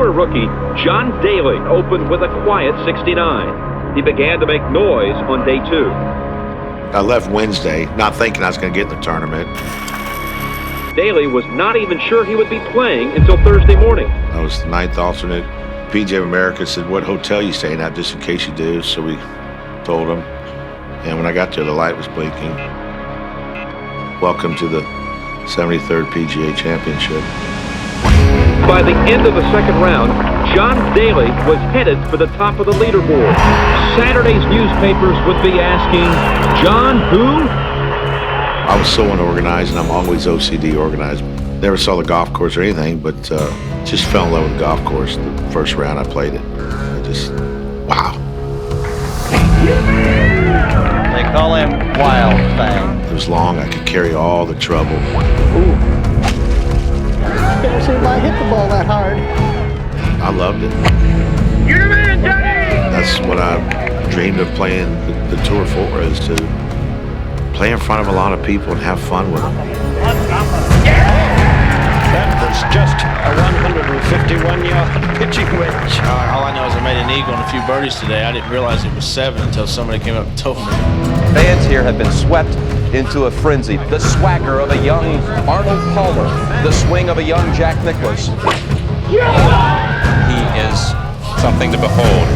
tour rookie John Daly opened with a quiet 69. He began to make noise on day 2. I left Wednesday not thinking I was going to get in the tournament. Daly was not even sure he would be playing until Thursday morning. I was the 9th alternate. PGA of America said, "What hotel you staying at, just in case you do?" So we told him. And when I got there, the light was blinking. Welcome to the 73rd PGA Championship. By the end of the second round, John Daly was headed for the top of the leaderboard. Saturday's newspapers would be asking, "John who?" I was so unorganized, and I'm always OCD organized. Never saw the golf course or anything, but just fell in love with the golf course the first round I played it. I just, wow. They call him Wild Thing. It was long. I could carry all the trouble. Ooh. Never seen I hit the ball that hard. I loved it. You're the man, Johnny! That's what I dreamed of playing the tour for, is to play in front of a lot of people and have fun with them. That was just a 151-yard pitching wedge. All I know is I made an eagle and a few birdies today. I didn't realize it was 7 until somebody came up and told me. Fans here have been swept into a frenzy. The swagger of a young Arnold Palmer, the swing of a young Jack Nicklaus. He is something to behold.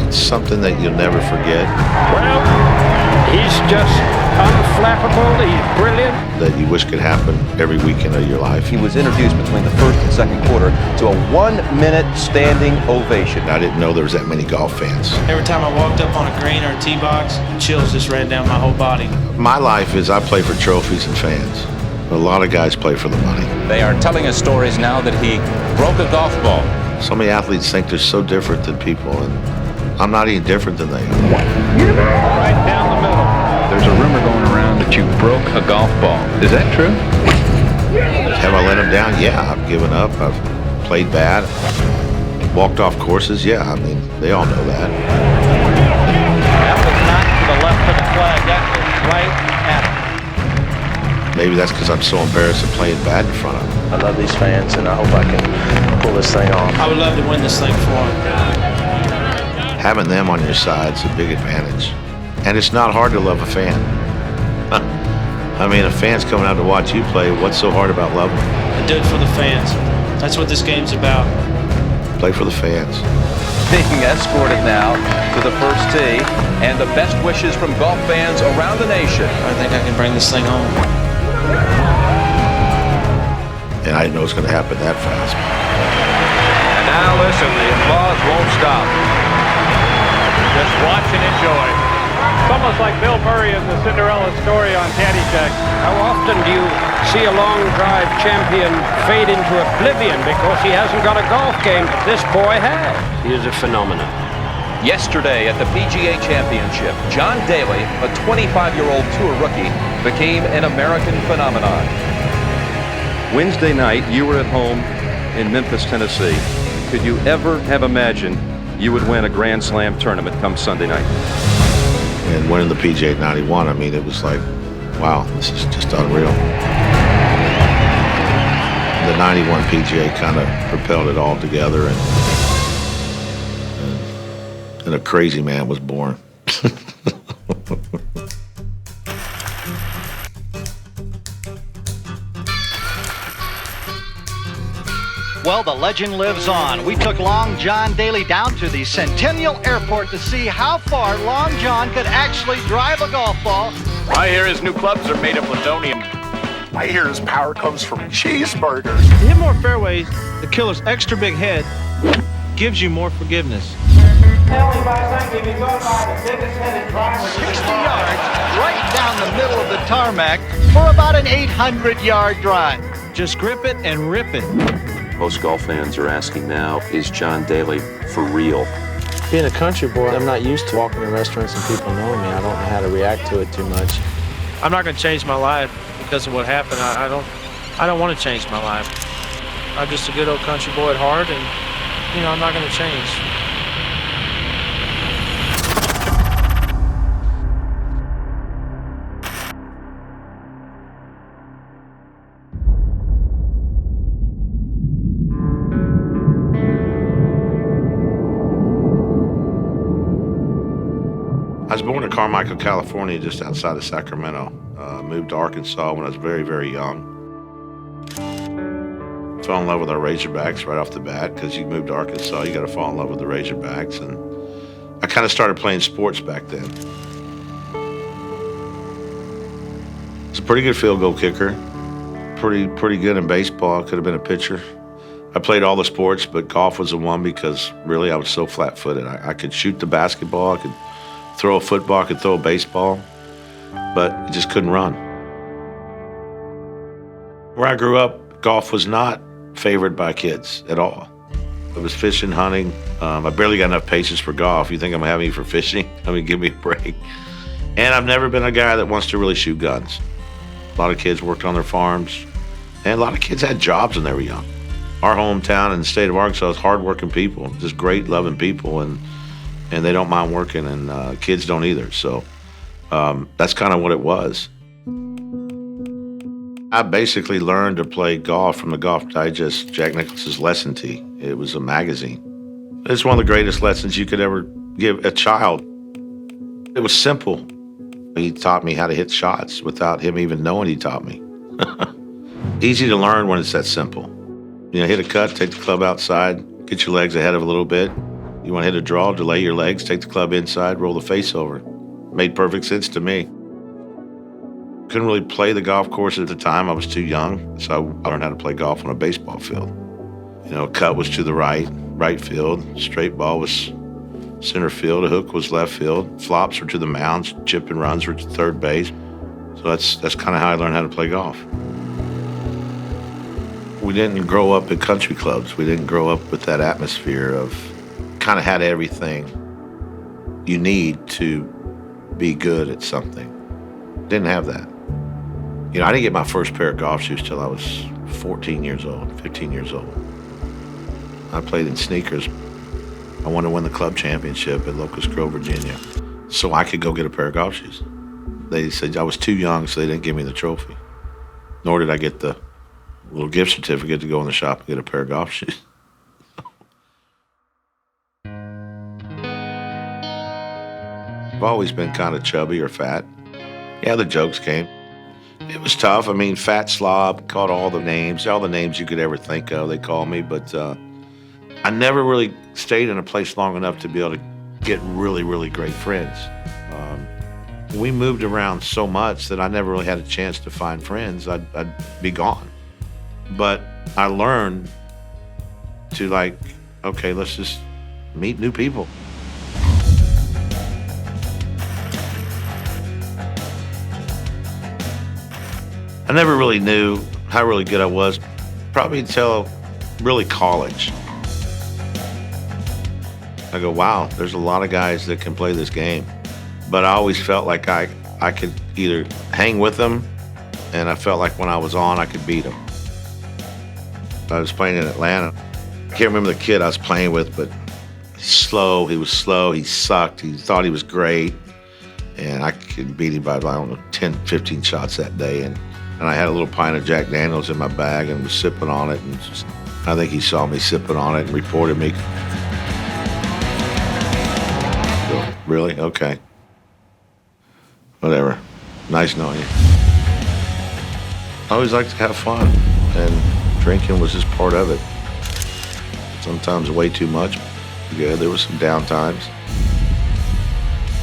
It's something that you'll never forget. Well, he's just unflappable. He's brilliant. That you wish could happen every weekend of your life. He was introduced between the first and second quarter to a 1-minute standing ovation. I didn't know there was that many golf fans. Every time I walked up on a green or a tee box, chills just ran down my whole body. My life is I play for trophies and fans. A lot of guys play for the money. They are telling us stories now that he broke a golf ball. So many athletes think they're so different than people, and I'm not any different than they are. Right down the middle. There's a rumor going around that you broke a golf ball. Is that true? Have I let them down? Yeah, I've given up. I've played bad. Walked off courses? Yeah, I mean, they all know that. That was not to the left of the flag. That was right at it. Maybe that's because I'm so embarrassed of playing bad in front of them. I love these fans, and I hope I can pull this thing off. I would love to win this thing for him. Having them on your side is a big advantage. And it's not hard to love a fan. I mean, a fan's coming out to watch you play. What's so hard about loving them? I do it for the fans. That's what this game's about. Play for the fans. Being escorted now to the first tee, and the best wishes from golf fans around the nation. I think I can bring this thing home. And I didn't know it was going to happen that fast. And now listen, the applause won't stop. Just watch and enjoy. It's almost like Bill Murray in the Cinderella story on Caddyshack. How often do you see a long drive champion fade into oblivion because he hasn't got a golf game? This boy has. He is a phenomenon. Yesterday at the PGA Championship, John Daly, a 25-year-old tour rookie, became an American phenomenon. Wednesday night, you were at home in Memphis, Tennessee. Could you ever have imagined you would win a Grand Slam tournament come Sunday night? And winning the PGA at 91, I mean, it was like, wow, this is just unreal. The 91 PGA kind of propelled it all together, and a crazy man was born. Well, the legend lives on. We took Long John Daly down to the Centennial Airport to see how far Long John could actually drive a golf ball. I hear his new clubs are made of plutonium. I hear his power comes from cheeseburgers. To hit more fairways, the killer's extra big head gives you more forgiveness. 60 yards right down the middle of the tarmac for about an 800-yard drive. Just grip it and rip it. Most golf fans are asking now, is John Daly for real? Being a country boy, I'm not used to walking in restaurants and people knowing me. I don't know how to react to it too much. I'm not going to change my life because of what happened. I don't want to change my life. I'm just a good old country boy at heart, and I'm not going to change. I was born in Carmichael, California, just outside of Sacramento. Moved to Arkansas when I was very, very young. Fell in love with our Razorbacks right off the bat, because you move to Arkansas, you got to fall in love with the Razorbacks. And I kind of started playing sports back then. I was a pretty good field goal kicker, pretty good in baseball. Could have been a pitcher. I played all the sports, but golf was the one because really I was so flat-footed. I could shoot the basketball, I could throw a football, I could throw a baseball, but I just couldn't run. Where I grew up, golf was not favored by kids at all. It was fishing, hunting. I barely got enough patience for golf. You think I'm having me for fishing? I mean, give me a break. And I've never been a guy that wants to really shoot guns. A lot of kids worked on their farms, and a lot of kids had jobs when they were young. Our hometown in the state of Arkansas is hardworking people, just great, loving people, and they don't mind working, and kids don't either. So that's kind of what it was. I basically learned to play golf from the Golf Digest, Jack Nicklaus's lesson tee. It was a magazine. It's one of the greatest lessons you could ever give a child. It was simple. He taught me how to hit shots without him even knowing he taught me. Easy to learn when it's that simple. You know, hit a cut, take the club outside, get your legs ahead of a little bit. You want to hit a draw, delay your legs, take the club inside, roll the face over. Made perfect sense to me. Couldn't really play the golf course at the time. I was too young, so I learned how to play golf on a baseball field. You know, a cut was to the right field. Straight ball was center field. A hook was left field. Flops were to the mounds. Chip and runs were to third base. So that's kind of how I learned how to play golf. We didn't grow up in country clubs. We didn't grow up with that atmosphere of kind of had everything you need to be good at something. Didn't have that. You know, I didn't get my first pair of golf shoes till I was 14 years old, 15 years old. I played in sneakers. I wanted to win the club championship at Locust Grove, Virginia, so I could go get a pair of golf shoes. They said I was too young, so they didn't give me the trophy. Nor did I get the little gift certificate to go in the shop and get a pair of golf shoes. I've always been kind of chubby or fat. Yeah, the jokes came. It was tough. I mean, fat slob, caught all the names you could ever think of, they called me, but I never really stayed in a place long enough to be able to get really, really great friends. We moved around so much that I never really had a chance to find friends. I'd be gone. But I learned to okay, let's just meet new people. I never really knew how really good I was, probably until really college. I go, wow, there's a lot of guys that can play this game. But I always felt like I could either hang with them, and I felt like when I was on, I could beat them. I was playing in Atlanta. I can't remember the kid I was playing with, but he was slow, he sucked, he thought he was great, and I could beat him by, 10, 15 shots that day. And I had a little pint of Jack Daniels in my bag and was sipping on it. And I think he saw me sipping on it and reported me. So, really? Okay. Whatever. Nice knowing you. I always like to have fun, and drinking was just part of it. Sometimes way too much. Yeah, there was some down times.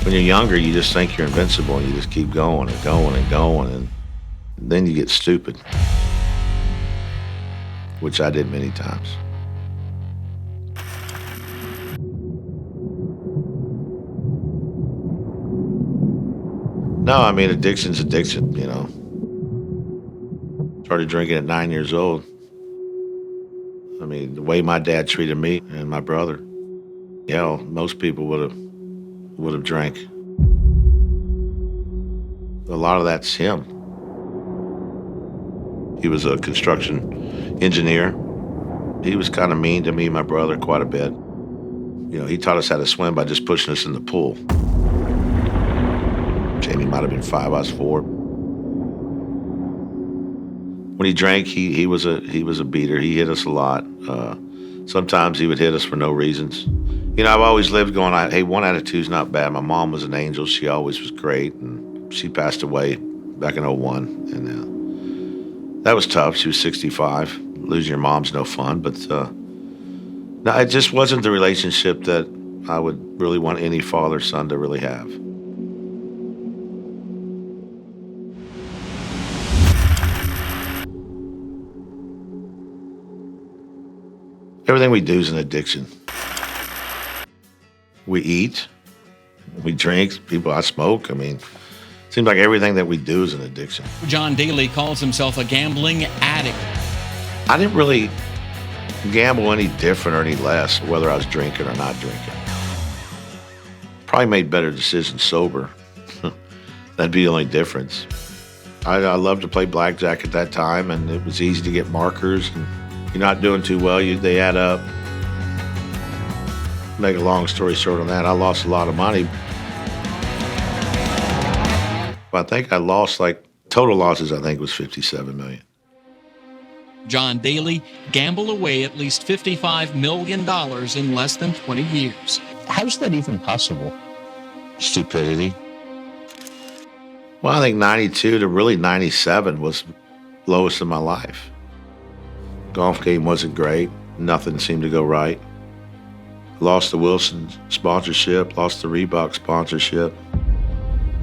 When you're younger, you just think you're invincible, and you just keep going and going and going, and then you get stupid, which I did many times. No, I mean, addiction's addiction, you know. Started drinking at 9 years old. I mean, the way my dad treated me and my brother, most people would have drank. A lot of that's him. He was a construction engineer. He was kind of mean to me and my brother quite a bit. You know, he taught us how to swim by just pushing us in the pool. Jamie might have been 5, I was 4. When he drank, he was a beater. He hit us a lot. Sometimes he would hit us for no reasons. You know, I've always lived going, hey, 1 out of 2 is not bad. My mom was an angel. She always was great. And she passed away back in 01. And that was tough. She was 65. Losing your mom's no fun. But no, it just wasn't the relationship that I would really want any father-son to really have. Everything we do is an addiction. We eat, we drink, I smoke. I mean, it seems like everything that we do is an addiction. John Daly calls himself a gambling addict. I didn't really gamble any different or any less, whether I was drinking or not drinking. Probably made better decisions sober. That'd be the only difference. I loved to play blackjack at that time, and it was easy to get markers. And you're not doing too well, they add up. Make a long story short on that, I lost a lot of money. I think I lost, total losses, I think, was $57 million. John Daly gambled away at least $55 million in less than 20 years. How's that even possible? Stupidity. Well, I think 92 to really 97 was lowest in my life. Golf game wasn't great. Nothing seemed to go right. Lost the Wilson sponsorship, lost the Reebok sponsorship.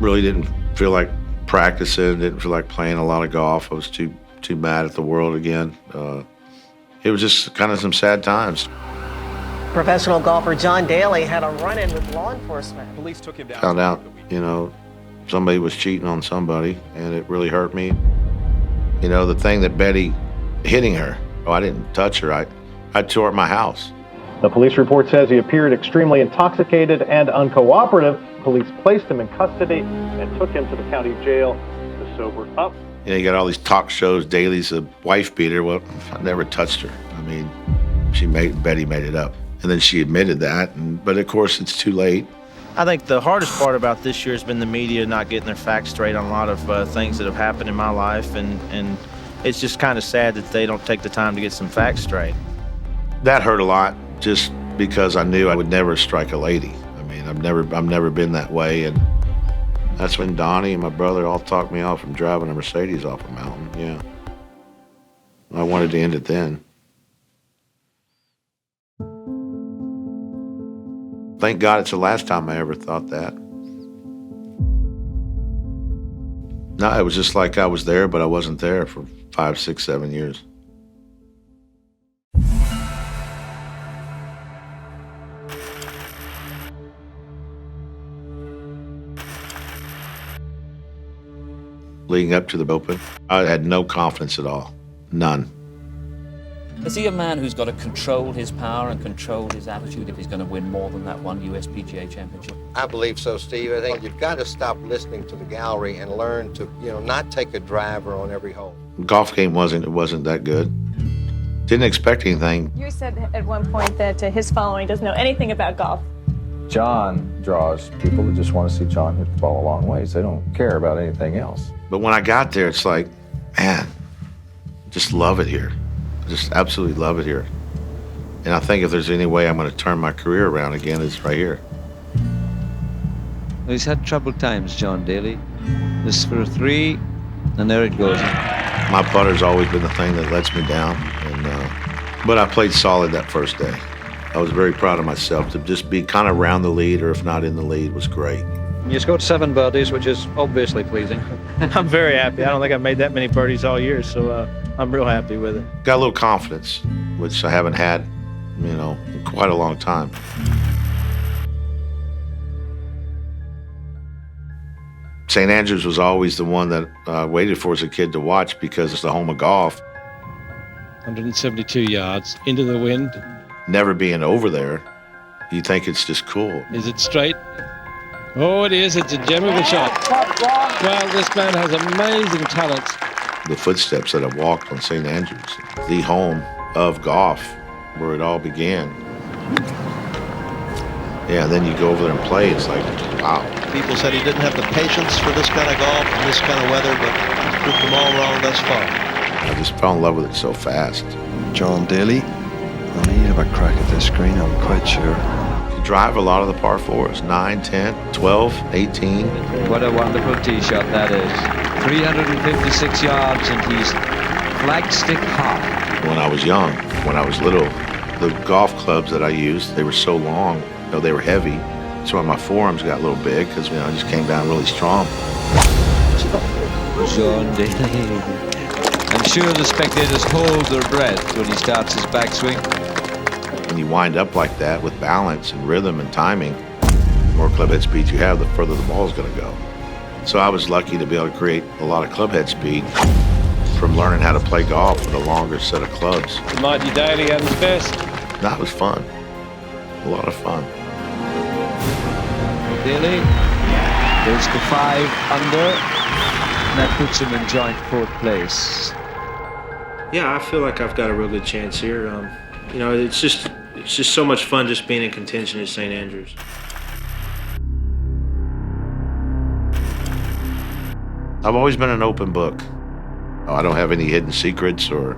Really didn't feel like practicing, didn't feel like playing a lot of golf. I was too mad at the world again. It was just kind of some sad times. Professional golfer John Daly had a run-in with law enforcement. Police took him down. Found out, somebody was cheating on somebody, and it really hurt me. The thing that Betty hitting her, I didn't touch her. I tore up my house. The police report says he appeared extremely intoxicated and uncooperative. Police placed him in custody and took him to the county jail to sober up. You got all these talk shows. Daly's a wife beater. Well, I never touched her. I mean, Betty made it up, and then she admitted that. But of course, it's too late. I think the hardest part about this year has been the media not getting their facts straight on a lot of things that have happened in my life, and it's just kind of sad that they don't take the time to get some facts straight. That hurt a lot, just because I knew I would never strike a lady. I mean, I've never been that way, and that's when Donnie and my brother all talked me off from driving a Mercedes off a mountain. Yeah, I wanted to end it then. Thank God it's the last time I ever thought that. No, it was just like I was there, but I wasn't there for 5, 6, 7 years. Leading up to the Open, I had no confidence at all. None. Is he a man who's got to control his power and control his attitude if he's going to win more than that one US PGA Championship? I believe so, Steve. I think you've got to stop listening to the gallery and learn to, not take a driver on every hole. The golf game wasn't that good. Didn't expect anything. You said at one point that his following doesn't know anything about golf. John draws people that just want to see John hit the ball a long ways. They don't care about anything else. But when I got there, it's like, man, just love it here. Just absolutely love it here. And I think if there's any way I'm going to turn my career around again, it's right here. He's had troubled times, John Daly. This is for a 3, and there it goes. My putter's always been the thing that lets me down. But I played solid that first day. I was very proud of myself. To just be kind of around the lead, or if not in the lead, was great. You scored 7 birdies, which is obviously pleasing. I'm very happy. I don't think I've made that many birdies all year, so I'm real happy with it. Got a little confidence, which I haven't had, in quite a long time. St. Andrews was always the one that I waited for as a kid to watch because it's the home of golf. 172 yards into the wind. Never being over there, you think it's just cool. Is it straight? Oh, it is. It's a gem of a shot. Well, this man has amazing talent. The footsteps that I walked on St. Andrews, the home of golf, where it all began. Yeah, then you go over there and play, it's like, wow. People said he didn't have the patience for this kind of golf and this kind of weather, but he's proved them all wrong thus far. I just fell in love with it so fast. John Daly, I mean, he'd have a crack at this green, I'm quite sure. You drive a lot of the par 4s, 9, 10, 12, 18. What a wonderful tee shot that is. 356 yards and he's flagstick high. When I was young, when I was little, the golf clubs that I used, they were so long, they were heavy. So my forearms got a little big because I just came down really strong. John Daly. I'm sure the spectators hold their breath when he starts his backswing. When you wind up like that with balance and rhythm and timing, the more club head speed you have, the further the ball is going to go. So I was lucky to be able to create a lot of club head speed from learning how to play golf with a longer set of clubs. The mighty Daly at his best. That was fun. A lot of fun. Daly goes to 5 under, and that puts him in joint 4th place. Yeah, I feel like I've got a real good chance here. It's just so much fun just being in contention at St. Andrews. I've always been an open book. I don't have any hidden secrets or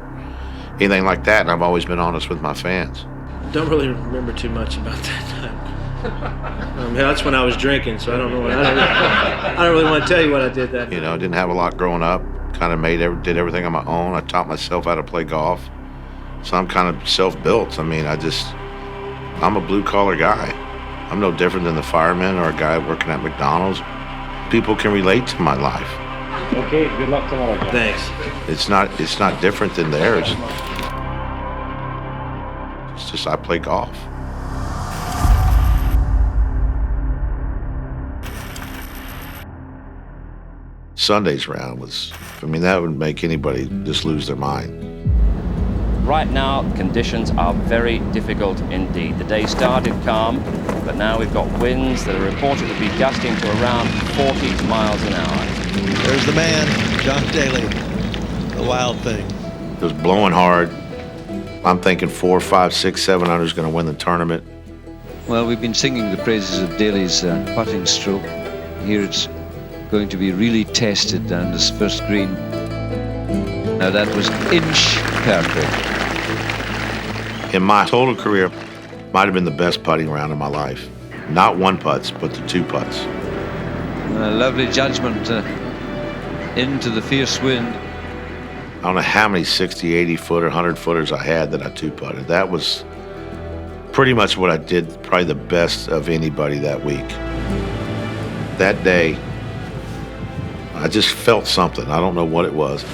anything like that, and I've always been honest with my fans. Don't really remember too much about that time. That's when I was drinking, so I don't know. I don't really want to tell you what I did that night. I didn't have a lot growing up. Kind of did everything on my own. I taught myself how to play golf. So I'm kind of self-built. I'm a blue-collar guy. I'm no different than the fireman or a guy working at McDonald's. People can relate to my life. Okay, good luck tomorrow. Thanks. It's not different than theirs. It's just I play golf. Sunday's round that would make anybody just lose their mind. Right now, conditions are very difficult indeed. The day started calm, but now we've got winds that are reported to be gusting to around 40 miles an hour. There's the man, John Daly, the wild thing. It was blowing hard. I'm thinking 4, 5, 6, 7 under is going to win the tournament. Well, we've been singing the praises of Daly's putting stroke. Here it's going to be really tested down this first green. Now that was inch perfect. In my total career, might have been the best putting round of my life. Not 1 putts, but the 2 putts. A lovely judgment into the fierce wind. I don't know how many 60, 80 footer, 100 footers I had that I 2-putted. That was pretty much what I did, probably the best of anybody that week. That day, I just felt something. I don't know what it was.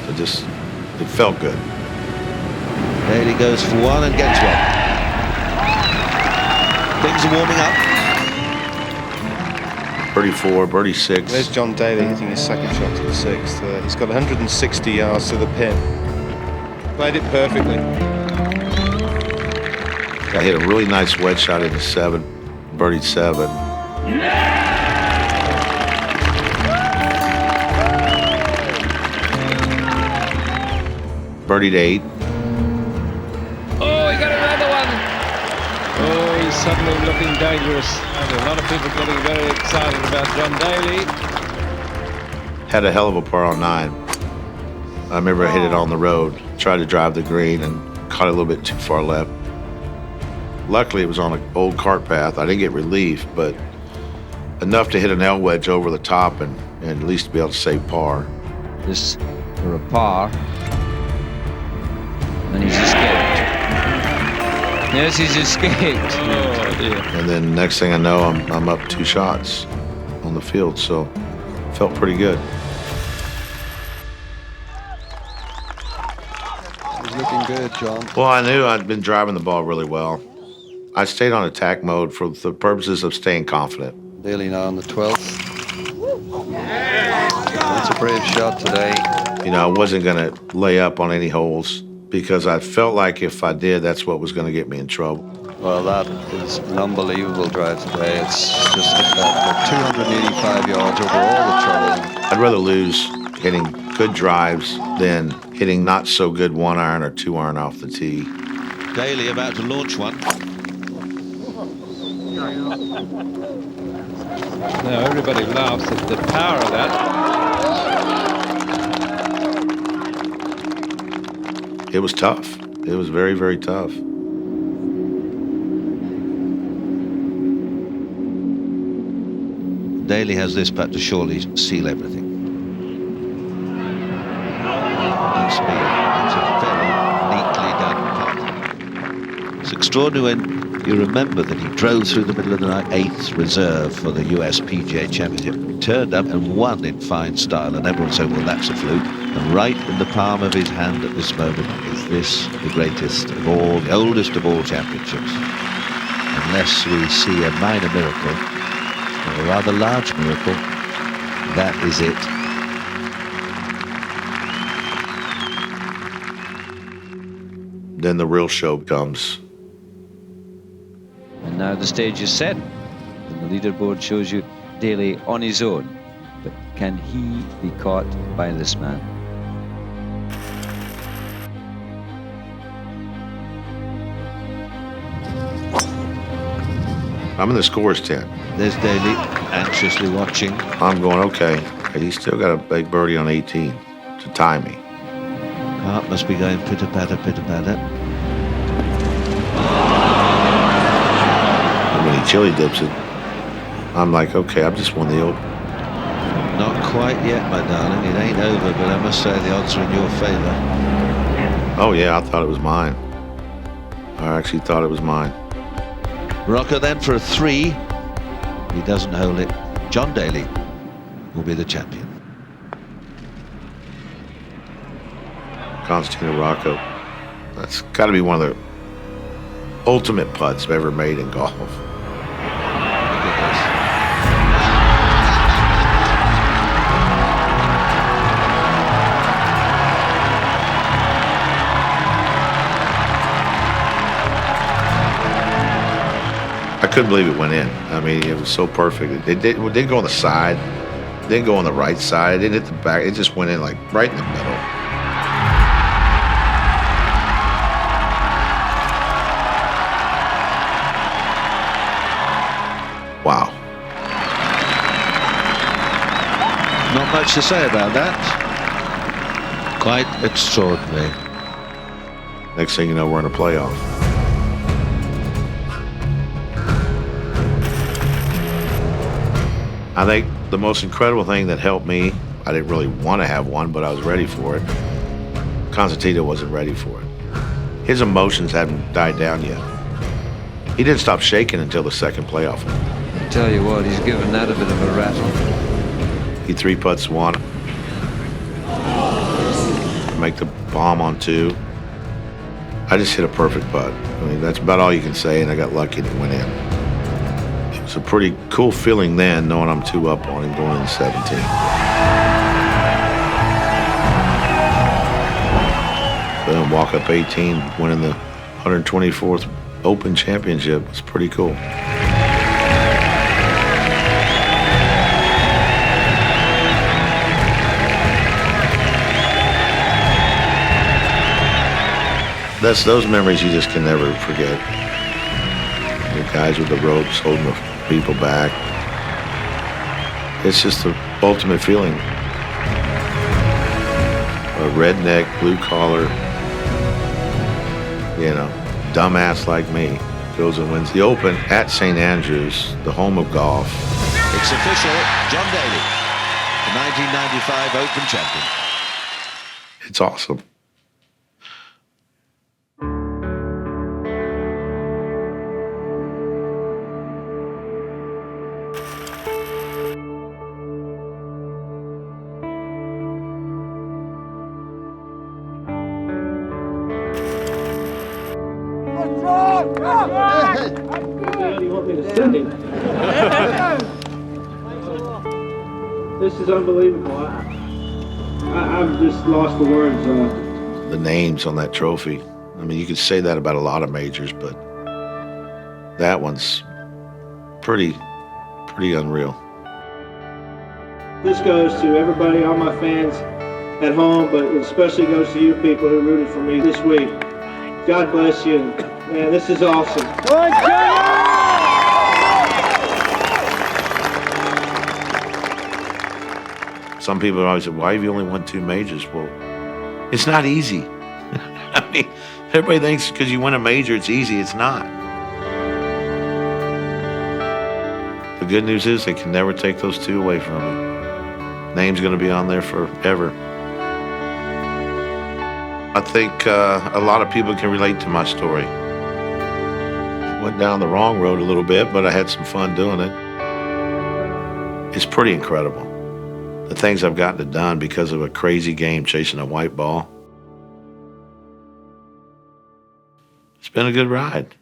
It felt good. Daly goes for 1 and gets 1. Things are warming up. Birdie 4, birdie 6. There's John Daly hitting his second shot to the 6th. He's got 160 yards to the pin. Played it perfectly. I hit a really nice wedge shot into 7, birdied 7. Birdied 8. Oh, he got another one. Oh, he's suddenly looking dangerous. And a lot of people getting very excited about John Daly. Had a hell of a par on 9. I remember I hit it on the road, tried to drive the green and caught it a little bit too far left. Luckily, it was on an old cart path. I didn't get relief, but enough to hit an L wedge over the top and at least be able to save par. This for a par. And he's escaped. Yes, he's escaped. Oh, dear. And then next thing I know, I'm up 2 shots on the field, so felt pretty good. He's looking good, John. Well, I knew I'd been driving the ball really well. I stayed on attack mode for the purposes of staying confident. Daly now on the 12th. That's a brave shot today. I wasn't going to lay up on any holes because I felt like if I did, that's what was going to get me in trouble. Well, that is an unbelievable drive today. It's just 285 yards over all the trouble. I'd rather lose hitting good drives than hitting not so good 1-iron or 2-iron off the tee. Daly about to launch one. Now everybody laughs at the power of that. It was tough. It was very, very tough. Daly has this putt to surely seal everything. It's a very neatly done putt. It's extraordinary when you remember that he drove through the middle of the night, 8th reserve for the US PGA Championship. He turned up and won in fine style, and everyone said, well, that's a fluke. And right in the palm of his hand at this moment is this, the greatest of all, the oldest of all championships. Unless we see a minor miracle, or a rather large miracle, that is it. Then the real show comes. And now the stage is set, and the leaderboard shows you Daly on his own. But can he be caught by this man? I'm in the scores tent. There's Daly, anxiously watching. I'm going, okay. He's still got a big birdie on 18 to tie me. Heart must be going pitter-patter, pitter-patter. And when he chili dips it, I'm like, okay, I've just won the Open. Not quite yet, my darling. It ain't over, but I must say the odds are in your favor. Oh, yeah, I thought it was mine. I actually thought it was mine. Rocker then for a 3. He doesn't hold it. John Daly will be the champion. Constantino Rocco. That's got to be one of the ultimate putts I've ever made in golf. I couldn't believe it went in. I mean, it was so perfect. It didn't go on the side. It didn't go on the right side. It didn't hit the back. It just went in like right in the middle. Wow. Not much to say about that. Quite extraordinary. Next thing you know, we're in a playoff. I think the most incredible thing that helped me, I didn't really want to have one, but I was ready for it. Constantino wasn't ready for it. His emotions hadn't died down yet. He didn't stop shaking until the second playoff. I tell you what, he's given that a bit of a rattle. He 3-putts 1. Make the bomb on 2. I just hit a perfect putt. I mean, that's about all you can say, and I got lucky and it went in. It was a pretty cool feeling then, knowing I'm 2 up on him going into 17. Then walk up 18, winning the 124th Open Championship. It's pretty cool. That's those memories you just can never forget. The guys with the ropes holding the people back. It's just the ultimate feeling. A redneck, blue collar, you know, dumbass like me goes and wins the Open at St. Andrews, the home of golf. It's official, John Daly, the 1995 Open champion. It's awesome. This is unbelievable. I've just lost the words. The names on that trophy. I mean, you could say that about a lot of majors, but that one's pretty unreal. This goes to everybody, all my fans at home, but it especially goes to you people who rooted for me this week. God bless you. Man, this is awesome. Some people always say, why have you only won 2 majors? Well, it's not easy. I mean, everybody thinks because you win a major, it's easy. It's not. The good news is they can never take those two away from me. Name's going to be on there forever. I think a lot of people can relate to my story. Went down the wrong road a little bit, but I had some fun doing it. It's pretty incredible, the things I've gotten done because of a crazy game chasing a white ball. It's been a good ride.